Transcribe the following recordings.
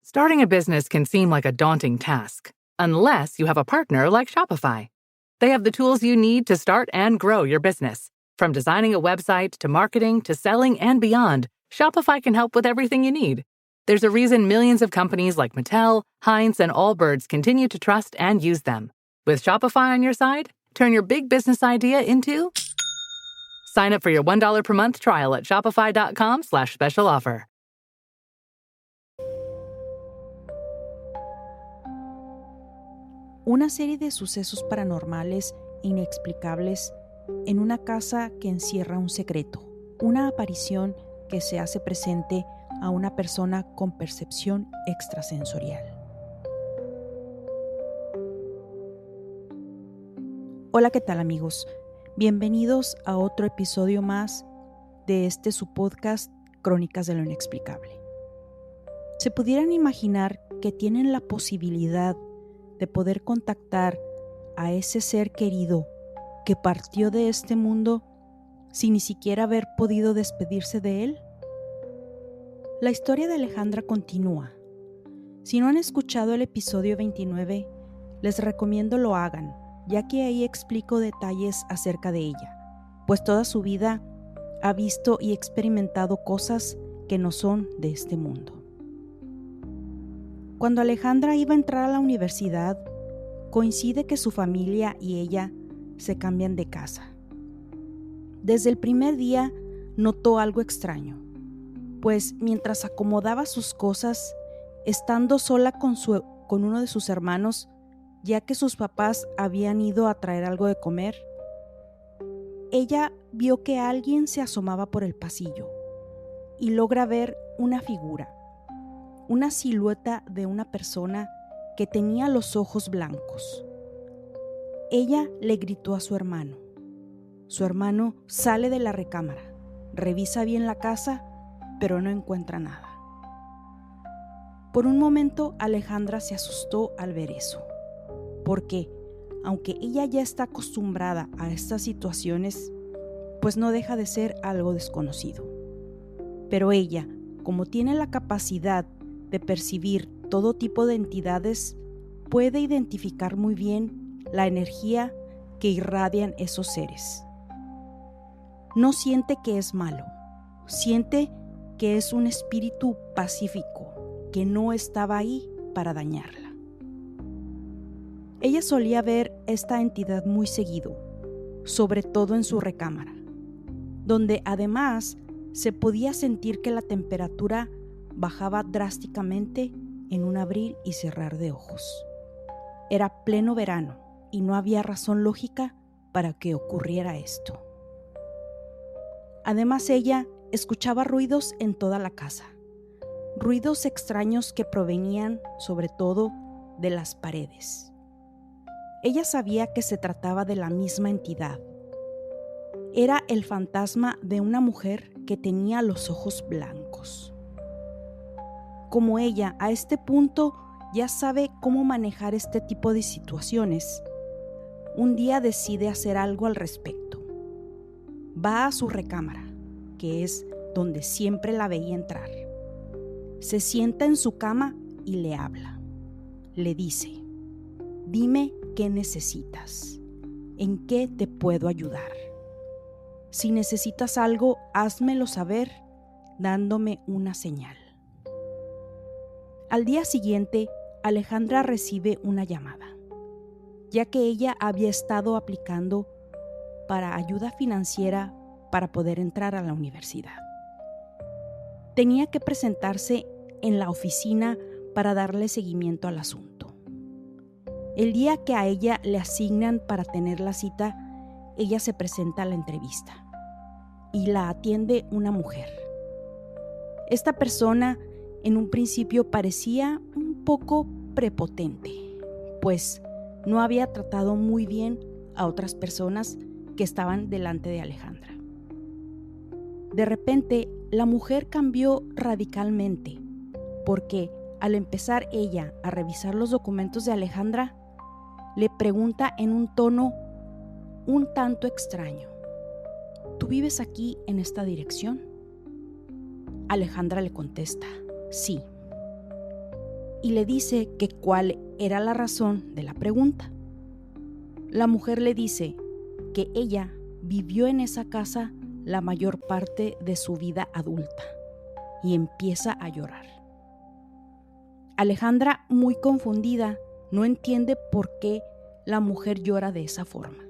Starting a business can seem like a daunting task, unless you have a partner like Shopify. They have the tools you need to start and grow your business. From designing a website to marketing to selling and beyond, Shopify can help with everything you need. There's a reason millions of companies like Mattel, Heinz, and Allbirds continue to trust and use them. With Shopify on your side, turn your big business idea into... Sign up for your $1 per month trial at shopify.com/special offer. Una serie de sucesos paranormales e inexplicables en una casa que encierra un secreto, una aparición que se hace presente a una persona con percepción extrasensorial. Hola, ¿qué tal amigos? Bienvenidos a otro episodio más de su podcast Crónicas de lo Inexplicable. ¿Se pudieran imaginar que tienen la posibilidad de poder contactar a ese ser querido que partió de este mundo sin ni siquiera haber podido despedirse de él? La historia de Alejandra continúa. Si no han escuchado el episodio 29, les recomiendo lo hagan, ya que ahí explico detalles acerca de ella, pues toda su vida ha visto y experimentado cosas que no son de este mundo. Cuando Alejandra iba a entrar a la universidad, coincide que su familia y ella se cambian de casa. Desde el primer día notó algo extraño, pues mientras acomodaba sus cosas, estando sola con uno de sus hermanos, ya que sus papás habían ido a traer algo de comer, ella vio que alguien se asomaba por el pasillo y logra ver una figura, una silueta de una persona que tenía los ojos blancos. Ella le gritó a su hermano. Su hermano sale de la recámara, revisa bien la casa, pero no encuentra nada. Por un momento Alejandra se asustó al ver eso, porque aunque ella ya está acostumbrada a estas situaciones, pues no deja de ser algo desconocido. Pero ella, como tiene la capacidad de percibir todo tipo de entidades, puede identificar muy bien la energía que irradian esos seres. No siente que es malo, siente que es un espíritu pacífico que no estaba ahí para dañarla. Ella solía ver esta entidad muy seguido, sobre todo en su recámara, donde además se podía sentir que la temperatura bajaba drásticamente en un abrir y cerrar de ojos. Era pleno verano y no había razón lógica para que ocurriera esto. Además, ella escuchaba ruidos en toda la casa, ruidos extraños que provenían sobre todo de las paredes. Ella sabía que se trataba de la misma entidad. Era el fantasma de una mujer que tenía los ojos blancos. Como ella a este punto ya sabe cómo manejar este tipo de situaciones, un día decide hacer algo al respecto. Va a su recámara, que es donde siempre la veía entrar. Se sienta en su cama y le habla. Le dice: dime qué necesitas, en qué te puedo ayudar. Si necesitas algo, házmelo saber dándome una señal. Al día siguiente, Alejandra recibe una llamada, ya que ella había estado aplicando para ayuda financiera para poder entrar a la universidad. Tenía que presentarse en la oficina para darle seguimiento al asunto. El día que a ella le asignan para tener la cita, ella se presenta a la entrevista y la atiende una mujer. Esta persona en un principio parecía un poco prepotente, pues no había tratado muy bien a otras personas que estaban delante de Alejandra. De repente, la mujer cambió radicalmente, porque al empezar ella a revisar los documentos de Alejandra, le pregunta en un tono un tanto extraño: ¿tú vives aquí en esta dirección? Alejandra le contesta: sí. y le dice que cuál era la razón de la pregunta. La mujer le dice que ella vivió en esa casa la mayor parte de su vida adulta y empieza a llorar. Alejandra, muy confundida, no entiende por qué la mujer llora de esa forma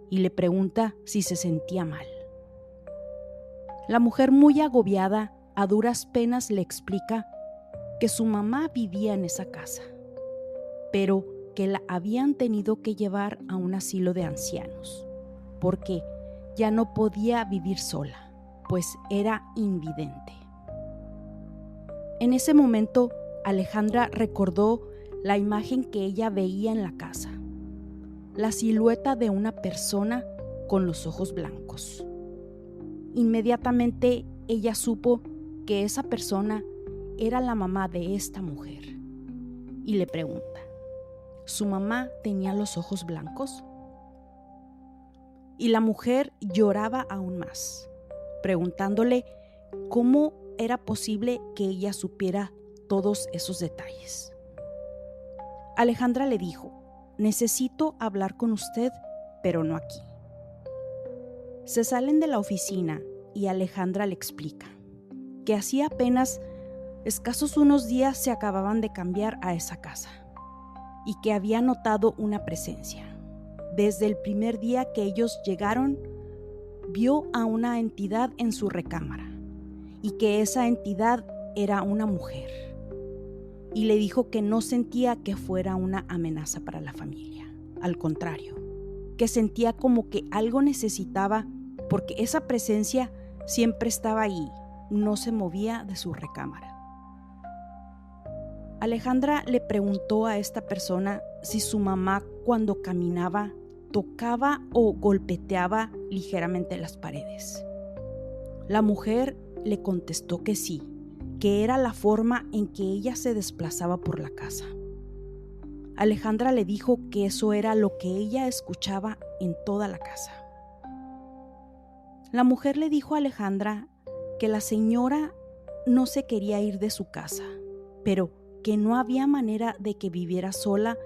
y le pregunta si se sentía mal. La mujer, muy agobiada, a duras penas le explica que su mamá vivía en esa casa, pero que la habían tenido que llevar a un asilo de ancianos, porque ya no podía vivir sola, pues era invidente. En ese momento, Alejandra recordó la imagen que ella veía en la casa, la silueta de una persona con los ojos blancos. Inmediatamente ella supo que esa persona era la mamá de esta mujer y le pregunta, ¿su mamá tenía los ojos blancos? Y la mujer lloraba aún más, preguntándole cómo era posible que ella supiera todos esos detalles. Alejandra le dijo, necesito hablar con usted, pero no aquí. Se salen de la oficina y Alejandra le explica que hacía apenas escasos unos días se acababan de cambiar a esa casa y que había notado una presencia. Desde el primer día que ellos llegaron, vio a una entidad en su recámara y que esa entidad era una mujer. Y le dijo que no sentía que fuera una amenaza para la familia. Al contrario, que sentía como que algo necesitaba porque esa presencia siempre estaba ahí, no se movía de su recámara. Alejandra le preguntó a esta persona si su mamá cuando caminaba tocaba o golpeteaba ligeramente las paredes. La mujer le contestó que sí, que era la forma en que ella se desplazaba por la casa. Alejandra le dijo que eso era lo que ella escuchaba en toda la casa. La mujer le dijo a Alejandra que la señora no se quería ir de su casa, pero que no había manera de que viviera sola,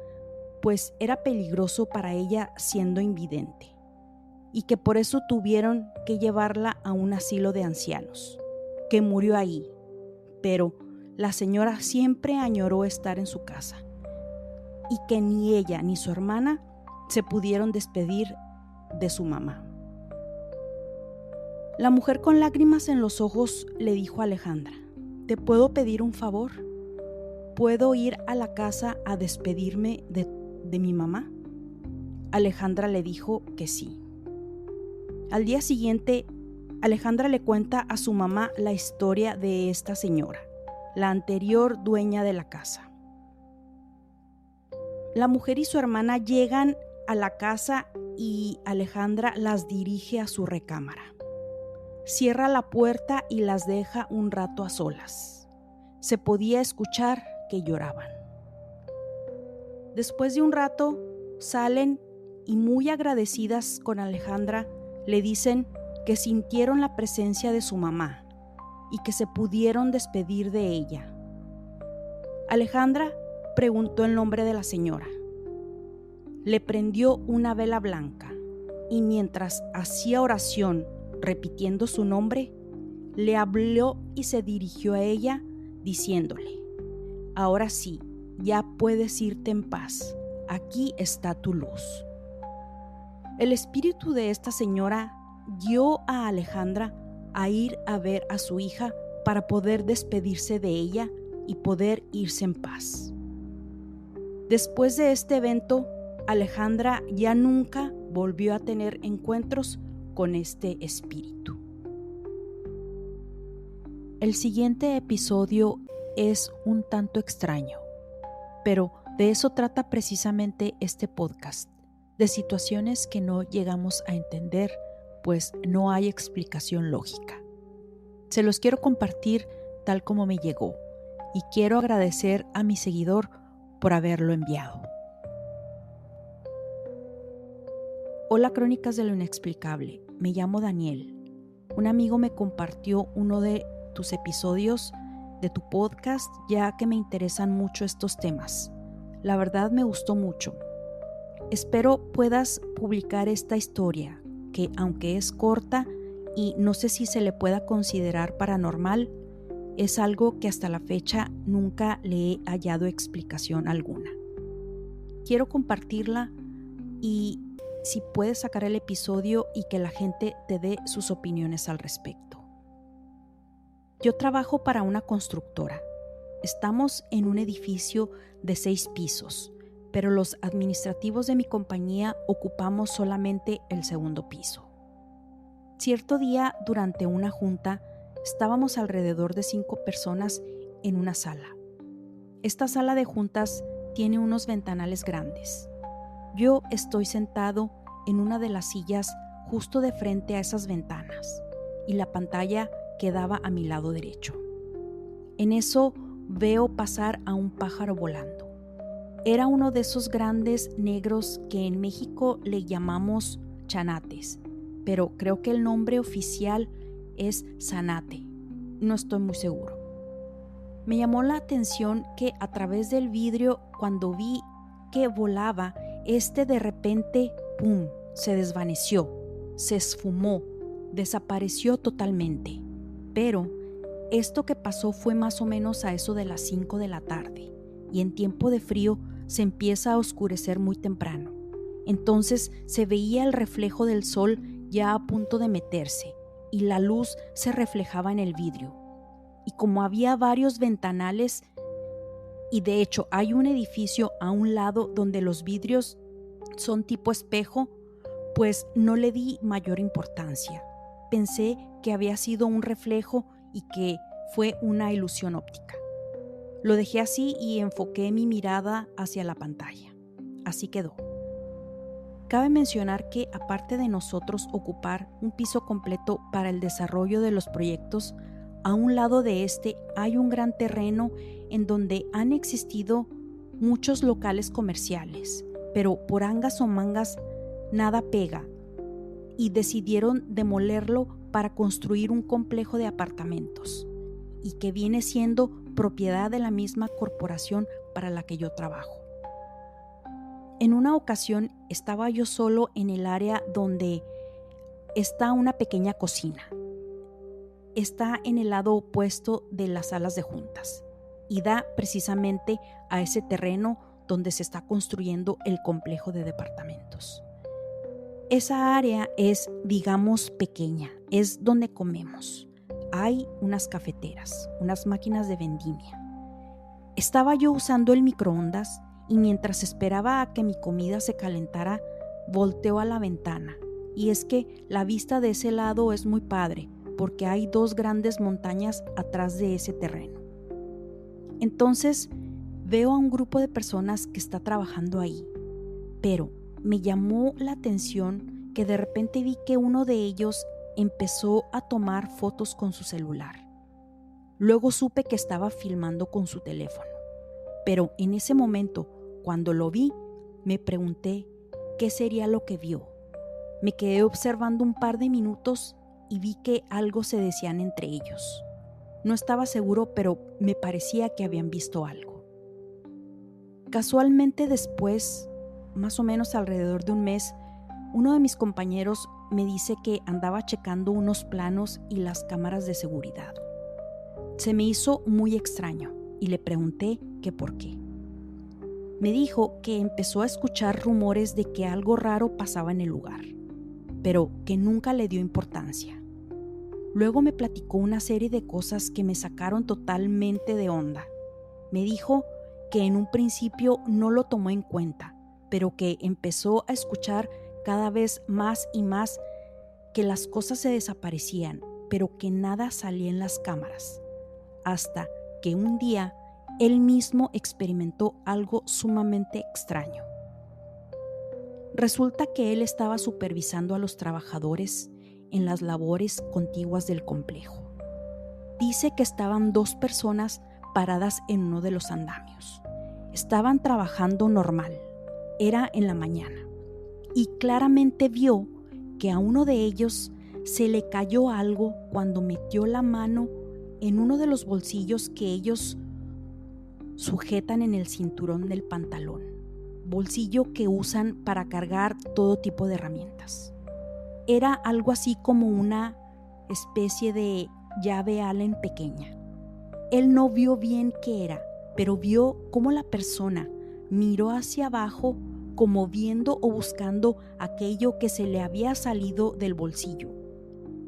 pues era peligroso para ella siendo invidente, y que por eso tuvieron que llevarla a un asilo de ancianos, que murió ahí, pero la señora siempre añoró estar en su casa, y que ni ella ni su hermana se pudieron despedir de su mamá. La mujer, con lágrimas en los ojos, le dijo a Alejandra, ¿te puedo pedir un favor? ¿Puedo ir a la casa a despedirme de mi mamá? Alejandra le dijo que sí. Al día siguiente, Alejandra le cuenta a su mamá la historia de esta señora, la anterior dueña de la casa. La mujer y su hermana llegan a la casa y Alejandra las dirige a su recámara. Cierra la puerta y las deja un rato a solas. Se podía escuchar que lloraban. Después de un rato, salen y, muy agradecidas con Alejandra, le dicen que sintieron la presencia de su mamá y que se pudieron despedir de ella. Alejandra preguntó el nombre de la señora. Le prendió una vela blanca y mientras hacía oración repitiendo su nombre, le habló y se dirigió a ella diciéndole, ahora sí, ya puedes irte en paz, aquí está tu luz. El espíritu de esta señora guió a Alejandra a ir a ver a su hija para poder despedirse de ella y poder irse en paz. Después de este evento, Alejandra ya nunca volvió a tener encuentros con este espíritu. El siguiente episodio es un tanto extraño, pero de eso trata precisamente este podcast, de situaciones que no llegamos a entender, pues no hay explicación lógica. Se los quiero compartir tal como me llegó y quiero agradecer a mi seguidor por haberlo enviado. Hola, Crónicas de lo Inexplicable, me llamo Daniel. Un amigo me compartió uno de tus episodios de tu podcast, ya que me interesan mucho estos temas. La verdad me gustó mucho. Espero puedas publicar esta historia, que aunque es corta y no sé si se le pueda considerar paranormal, es algo que hasta la fecha nunca le he hallado explicación alguna. Quiero compartirla y si puedes sacar el episodio y que la gente te dé sus opiniones al respecto. Yo trabajo para una constructora. Estamos en un edificio de 6 pisos, pero los administrativos de mi compañía ocupamos solamente el segundo piso. Cierto día, durante una junta, estábamos alrededor de 5 personas en una sala. Esta sala de juntas tiene unos ventanales grandes. Yo estoy sentado en una de las sillas justo de frente a esas ventanas y la pantalla quedaba a mi lado derecho. En eso veo pasar a un pájaro volando. Era uno de esos grandes negros que en México le llamamos chanates, pero creo que el nombre oficial es zanate. No estoy muy seguro. Me llamó la atención que a través del vidrio, cuando vi que volaba, de repente, ¡pum!, se desvaneció, se esfumó, desapareció totalmente. Pero esto que pasó fue más o menos a eso de las 5 de la tarde y en tiempo de frío se empieza a oscurecer muy temprano. Entonces se veía el reflejo del sol ya a punto de meterse y la luz se reflejaba en el vidrio. Y como había varios ventanales y de hecho hay un edificio a un lado donde los vidrios son tipo espejo, pues no le di mayor importancia. Pensé que había sido un reflejo y que fue una ilusión óptica. Lo dejé así y enfoqué mi mirada hacia la pantalla. Así quedó. Cabe mencionar que aparte de nosotros ocupar un piso completo para el desarrollo de los proyectos, a un lado de hay un gran terreno en donde han existido muchos locales comerciales, pero por angas o mangas nada pega y decidieron demolerlo para construir un complejo de apartamentos y que viene siendo propiedad de la misma corporación para la que yo trabajo. En una ocasión estaba yo solo en el área donde está una pequeña cocina. Está en el lado opuesto de las salas de juntas y da precisamente a ese terreno donde se está construyendo el complejo de departamentos. Esa área es, digamos, pequeña, es donde comemos. Hay unas cafeteras, unas máquinas de vendimia. Estaba yo usando el microondas y mientras esperaba a que mi comida se calentara, volteo a la ventana. Y es que la vista de ese lado es muy padre, porque hay 2 grandes montañas atrás de ese terreno. Entonces veo a un grupo de personas que está trabajando ahí, pero me llamó la atención que de repente vi que uno de ellos empezó a tomar fotos con su celular. Luego supe que estaba filmando con su teléfono, pero en ese momento, cuando lo vi, me pregunté qué sería lo que vio. Me quedé observando un par de minutos y vi que algo se decían entre ellos. No estaba seguro, pero me parecía que habían visto algo. Casualmente después, más o menos alrededor de un mes, uno de mis compañeros me dice que andaba checando unos planos y las cámaras de seguridad. Se me hizo muy extraño y le pregunté que por qué. Me dijo que empezó a escuchar rumores de que algo raro pasaba en el lugar, pero que nunca le dio importancia. Luego me platicó una serie de cosas que me sacaron totalmente de onda. Me dijo que en un principio no lo tomó en cuenta, pero que empezó a escuchar cada vez más y más que las cosas se desaparecían, pero que nada salía en las cámaras, hasta que un día él mismo experimentó algo sumamente extraño. Resulta que él estaba supervisando a los trabajadores en las labores contiguas del complejo. Dice que estaban 2 personas paradas en uno de los andamios. Estaban trabajando normal, era en la mañana, y claramente vio que a uno de ellos se le cayó algo cuando metió la mano en uno de los bolsillos que ellos sujetan en el cinturón del pantalón, bolsillo que usan para cargar todo tipo de herramientas. Era algo así como una especie de llave Allen pequeña. Él no vio bien qué era, pero vio cómo la persona miró hacia abajo como viendo o buscando aquello que se le había salido del bolsillo.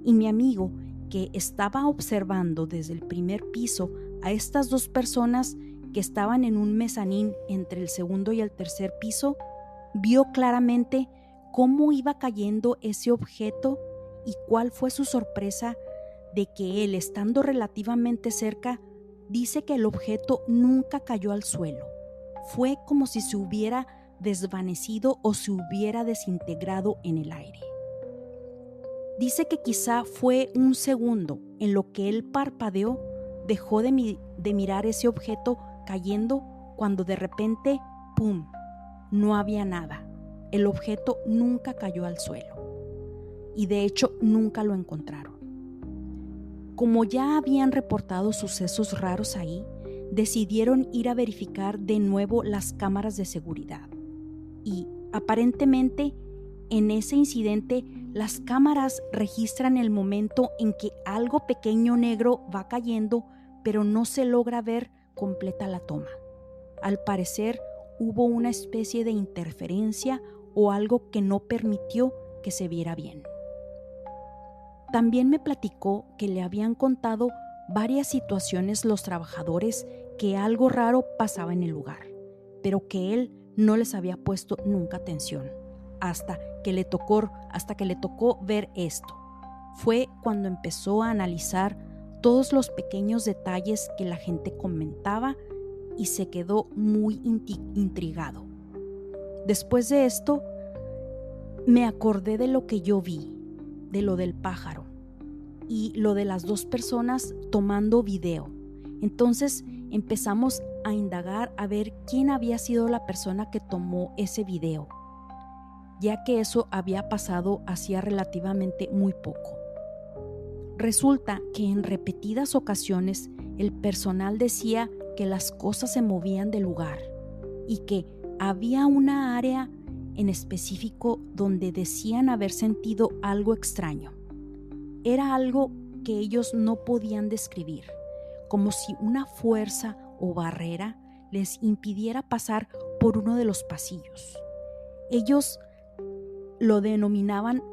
Y mi amigo, que estaba observando desde el primer piso a estas dos personas que estaban en un mezanín entre el segundo y el tercer piso, vio claramente cómo iba cayendo ese objeto y cuál fue su sorpresa de que él, estando relativamente cerca, dice que el objeto nunca cayó al suelo. Fue como si se hubiera desvanecido o se hubiera desintegrado en el aire. Dice que quizá fue un segundo en lo que él parpadeó, dejó de mirar ese objeto cayendo, cuando de repente, ¡pum!, no había nada. El objeto nunca cayó al suelo y de hecho nunca lo encontraron. Como ya habían reportado sucesos raros ahí, decidieron ir a verificar de nuevo las cámaras de seguridad. Y aparentemente en ese incidente las cámaras registran el momento en que algo pequeño negro va cayendo, pero no se logra ver completa la toma. Al parecer hubo una especie de interferencia o algo que no permitió que se viera bien. También me platicó que le habían contado varias situaciones los trabajadores que algo raro pasaba en el lugar, pero que él no les había puesto nunca atención, hasta que le tocó ver esto. Fue cuando empezó a analizar todos los pequeños detalles que la gente comentaba y se quedó muy intrigado. Después de esto, me acordé de lo que yo vi, de lo del pájaro y lo de las dos personas tomando video. Entonces empezamos a indagar a ver quién había sido la persona que tomó ese video, ya que eso había pasado hacía relativamente muy poco. Resulta que en repetidas ocasiones el personal decía que las cosas se movían del lugar y que había una área en específico donde decían haber sentido algo extraño. Era algo que ellos no podían describir, como si una fuerza o barrera les impidiera pasar por uno de los pasillos. Ellos lo denominaban,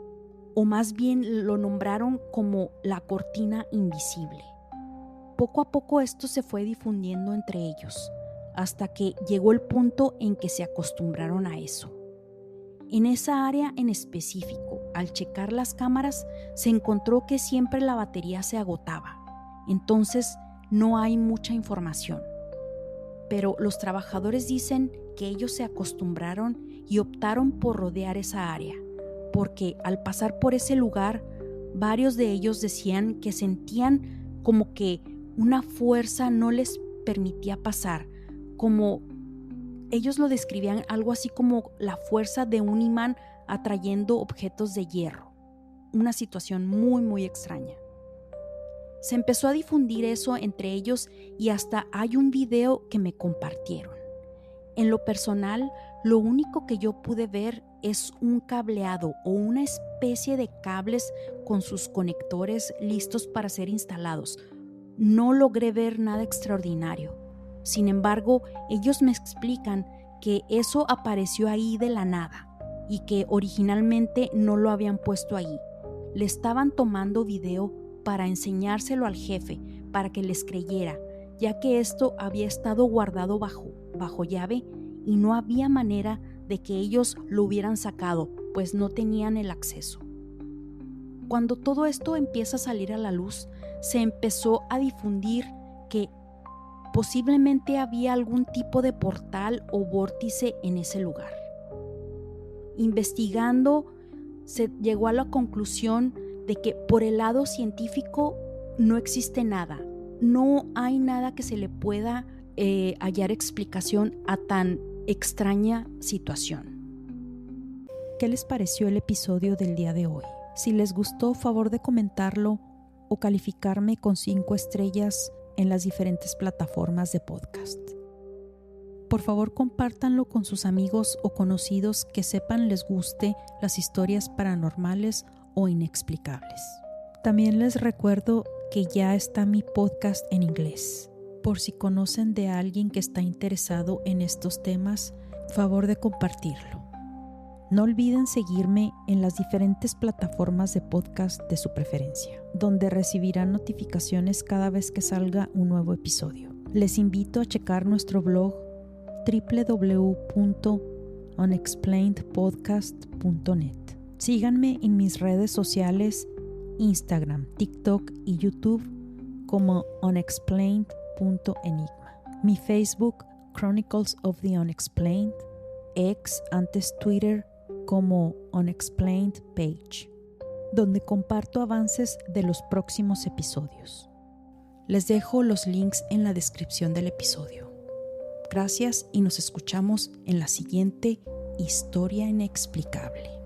o más bien lo nombraron como la cortina invisible. Poco a poco esto se fue difundiendo entre ellos, hasta que llegó el punto en que se acostumbraron a eso. En esa área en específico, al checar las cámaras, se encontró que siempre la batería se agotaba. Entonces, no hay mucha información. Pero los trabajadores dicen que ellos se acostumbraron y optaron por rodear esa área, porque al pasar por ese lugar, varios de ellos decían que sentían como que una fuerza no les permitía pasar, como ellos lo describían algo así como la fuerza de un imán atrayendo objetos de hierro. Una situación muy, muy extraña. Se empezó a difundir eso entre ellos y hasta hay un video que me compartieron. En lo personal, lo único que yo pude ver es un cableado o una especie de cables con sus conectores listos para ser instalados. No logré ver nada extraordinario. Sin embargo, ellos me explican que eso apareció ahí de la nada y que originalmente no lo habían puesto ahí. Le estaban tomando video para enseñárselo al jefe, para que les creyera, ya que esto había estado guardado bajo llave y no había manera de que ellos lo hubieran sacado, pues no tenían el acceso. Cuando todo esto empieza a salir a la luz, se empezó a difundir que posiblemente había algún tipo de portal o vórtice en ese lugar. Investigando, se llegó a la conclusión de que por el lado científico no existe nada. No hay nada que se le pueda hallar explicación a tan extraña situación. ¿Qué les pareció el episodio del día de hoy? Si les gustó, favor de comentarlo o calificarme con 5 estrellas en las diferentes plataformas de podcast. Por favor, compártanlo con sus amigos o conocidos que sepan les guste las historias paranormales o inexplicables. También les recuerdo que ya está mi podcast en inglés. Por si conocen de alguien que está interesado en estos temas, favor de compartirlo. No olviden seguirme en las diferentes plataformas de podcast de su preferencia, donde recibirán notificaciones cada vez que salga un nuevo episodio. Les invito a checar nuestro blog www.unexplainedpodcast.net. Síganme en mis redes sociales, Instagram, TikTok y YouTube como unexplained.enigma. Mi Facebook, Chronicles of the Unexplained, ex antes Twitter como Unexplained Page, donde comparto avances de los próximos episodios. Les dejo los links en la descripción del episodio. Gracias y nos escuchamos en la siguiente historia inexplicable.